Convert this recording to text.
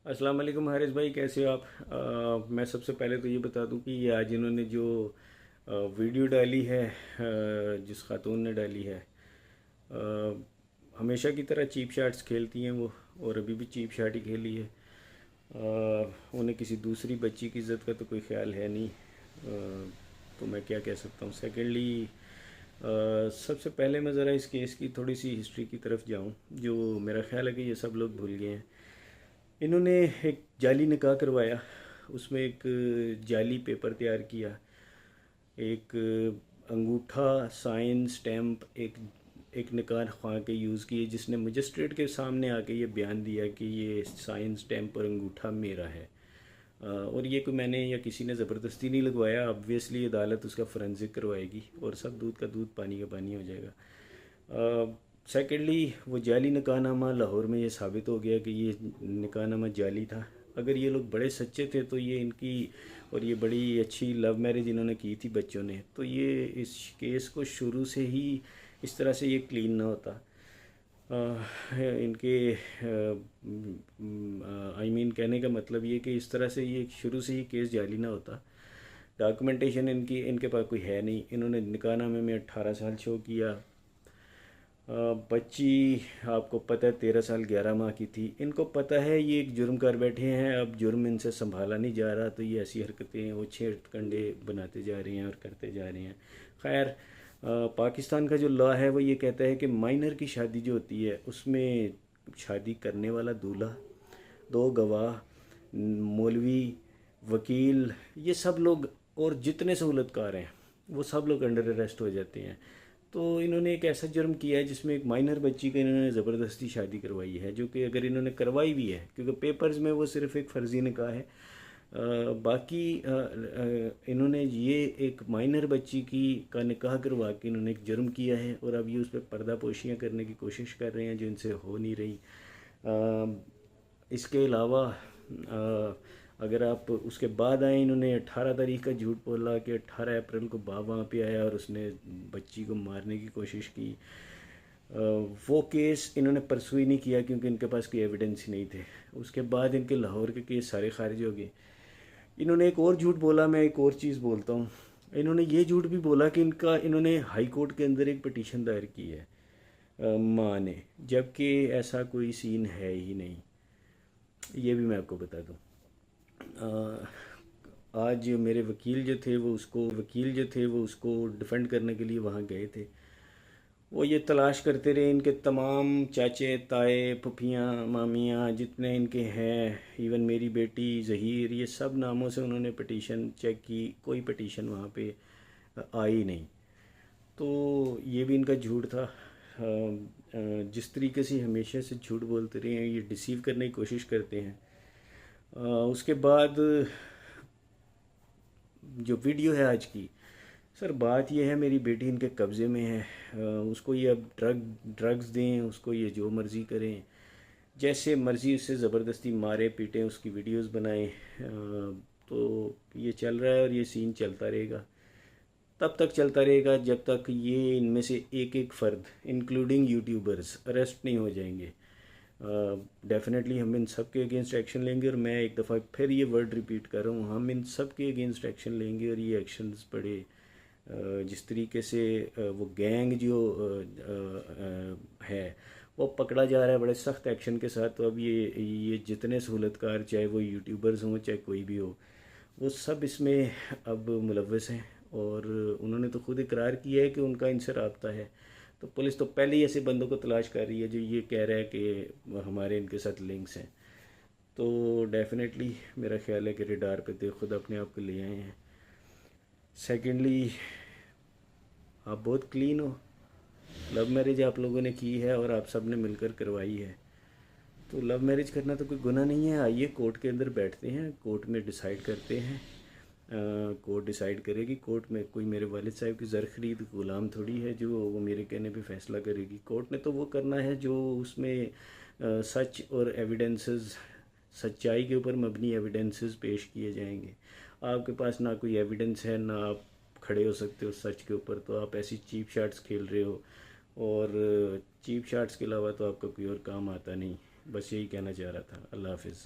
अस्सलाम वालेकुम हारिस भाई, कैसे हो आप? मैं सबसे पहले तो ये बता दूं कि ये आज इन्होंने जो वीडियो डाली है, जिस खातून ने डाली है, हमेशा की तरह चीप शाट्स खेलती हैं वो, और अभी भी चीप शाट ही खेली है। उन्हें किसी दूसरी बच्ची की इज़्ज़त का तो कोई ख्याल है नहीं। तो मैं क्या कह सकता हूँ। सेकेंडली, सबसे पहले मैं ज़रा इस केस की थोड़ी सी हिस्ट्री की तरफ जाऊँ, जो मेरा ख्याल है कि ये सब लोग भूल गए हैं। इन्होंने एक जाली निकाह करवाया, उसमें एक जाली पेपर तैयार किया, एक अंगूठा, साइन, स्टैम्प, एक निकाह ख्वाह के यूज़ किए, जिसने मजिस्ट्रेट के सामने आके ये बयान दिया कि ये साइन, स्टैम्प और अंगूठा मेरा है। और ये कोई मैंने या किसी ने ज़बरदस्ती नहीं लगवाया। ऑब्वियसली अदालत उसका फोरेंसिक करवाएगी और सब दूध का दूध पानी का पानी हो जाएगा। सेकेंडली, वो जाली निकाहनामा लाहौर में ये साबित हो गया कि ये निकाहनामा जाली था। अगर ये लोग बड़े सच्चे थे तो ये इनकी, और ये बड़ी अच्छी लव मैरिज इन्होंने की थी बच्चों ने, तो ये इस केस को शुरू से ही इस तरह से ये क्लीन ना होता। इनके आई मीन कहने का मतलब ये कि इस तरह से ये शुरू से ही केस जाली ना होता। डॉक्यूमेंटेशन इनके पास कोई है नहीं। इन्होंने निकाहनामे में 18 साल शो किया। बच्ची आपको पता है 13 साल 11 माह की थी। इनको पता है ये एक जुर्म कर बैठे हैं, अब जुर्म इनसे संभाला नहीं जा रहा, तो ये ऐसी हरकतें वो छेड़खंडे बनाते जा रहे हैं और करते जा रहे हैं। खैर, पाकिस्तान का जो लॉ है वो ये कहता है कि माइनर की शादी जो होती है उसमें शादी करने वाला दूल्हा, दो गवाह, मौलवी, वकील, ये सब लोग और जितने सहूलतकार हैं वो सब लोग अंडर अरेस्ट हो जाते हैं। तो इन्होंने एक ऐसा जुर्म किया है जिसमें एक माइनर बच्ची का इन्होंने ज़बरदस्ती शादी करवाई है, जो कि अगर इन्होंने करवाई भी है, क्योंकि पेपर्स में वो सिर्फ एक फ़र्ज़ी निकाह है। बाकी इन्होंने ये एक माइनर बच्ची की का निकाह करवा के इन्होंने एक जुर्म किया है, और अब ये उस पर पर्दा पोशियाँ करने की कोशिश कर रहे हैं जो इनसे हो नहीं रही। इसके अलावा अगर आप उसके बाद आए, इन्होंने 18 तारीख का झूठ बोला कि 18 अप्रैल को बाप वहाँ पे आया और उसने बच्ची को मारने की कोशिश की। वो केस इन्होंने परसू ही नहीं किया क्योंकि इनके पास कोई एविडेंस ही नहीं थे। उसके बाद इनके लाहौर के केस सारे खारिज हो गए। इन्होंने एक और झूठ बोला, मैं एक और चीज़ बोलता हूँ। इन्होंने ये झूठ भी बोला कि इन्होंने हाई कोर्ट के अंदर एक पटिशन दायर की है माँ ने, जबकि ऐसा कोई सीन है ही नहीं। ये भी मैं आपको बता दूँ। आज मेरे वकील जो थे वो उसको डिफेंड करने के लिए वहाँ गए थे। वो ये तलाश करते रहे, इनके तमाम चाचे, ताए, फुफियाँ, मामियाँ जितने इनके हैं, इवन मेरी बेटी ज़हीर, ये सब नामों से उन्होंने पटिशन चेक की, कोई पटिशन वहाँ पे आई नहीं। तो ये भी इनका झूठ था। जिस तरीके से हमेशा से झूठ बोलते रहे हैं, ये डिसीव करने की कोशिश करते हैं। उसके बाद जो वीडियो है आज की, सर बात यह है, मेरी बेटी इनके कब्ज़े में है। उसको ये अब ड्रग्स दें, उसको ये जो मर्ज़ी करें, जैसे मर्ज़ी उससे ज़बरदस्ती मारे पीटें, उसकी वीडियोस बनाएं। तो ये चल रहा है और ये सीन चलता रहेगा, तब तक चलता रहेगा जब तक ये इनमें से एक एक फ़र्द इंक्लूडिंग यूट्यूबर्स अरेस्ट नहीं हो जाएंगे। डेफिनेटली हम इन सब के अगेंस्ट एक्शन लेंगे, और मैं एक दफ़ा फिर ये वर्ड रिपीट कर रहा हूँ, हम इन सब के अगेंस्ट एक्शन लेंगे। और ये एक्शंस बड़े जिस तरीके से वो गैंग जो है वो पकड़ा जा रहा है बड़े सख्त एक्शन के साथ। तो अब ये जितने सहूलतकार, चाहे वो यूट्यूबर्स हों चाहे कोई भी हो, वो सब इसमें अब मुलव्वस हैं। और उन्होंने तो खुद इकरार किया है कि उनका इनसे रब्ता है। तो पुलिस तो पहले ही ऐसे बंदों को तलाश कर रही है जो ये कह रहा है कि हमारे इनके साथ लिंक्स हैं। तो डेफिनेटली मेरा ख्याल है कि रेडार पे तो खुद अपने आप को ले आए हैं। सेकेंडली, आप बहुत क्लीन हो, लव मैरिज आप लोगों ने की है और आप सब ने मिलकर करवाई है। तो लव मैरिज करना तो कोई गुनाह नहीं है। आइए कोर्ट के अंदर बैठते हैं, कोर्ट में डिसाइड करते हैं। कोर्ट डिसाइड करेगी। कोर्ट में कोई मेरे वालिद साहब की ज़र खरीद गुलाम थोड़ी है जो वो मेरे कहने पे फ़ैसला करेगी। कोर्ट ने तो वो करना है जो उसमें सच और एविडेंसेस, सच्चाई के ऊपर मबनी एविडेंसेस पेश किए जाएंगे। आपके पास ना कोई एविडेंस है, ना आप खड़े हो सकते हो सच के ऊपर, तो आप ऐसी चीप शाट्स खेल रहे हो। और चीप शाट्स के अलावा तो आपका कोई और काम आता नहीं। बस यही कहना चाह रहा था। अल्लाह हाफिज़।